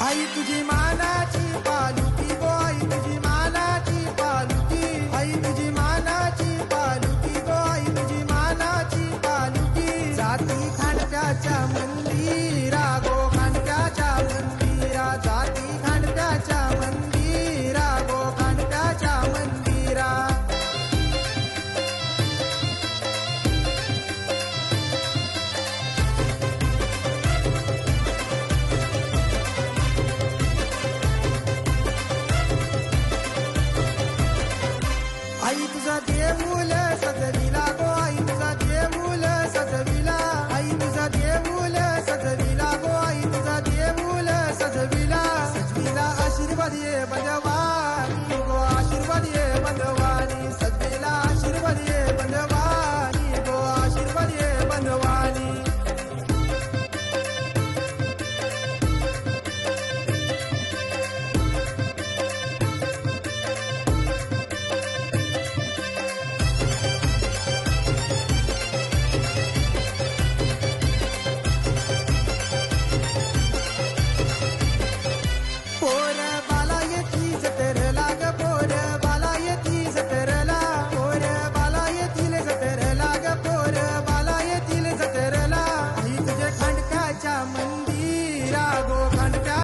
आई तुझी मानाची पालुकी गो आई तुझी मानाची पालुकी आई तुझी मानाची पालुकी गो आई तुझी मानाची पालुकी जाती खांडक्याच्या मंदिरा गो खांडक्याच्या मंदिरा जाती खांडक्याच्या मंदिरा गो खांडक्याच्या मंदिरा आई तुझा देऊळ सजविला गो आई तुझा देऊळ सजविला आई तुझा देऊळ सजविला गो आई तुझा देऊळ सजविला सजविला आशीर्वाद ये बजवा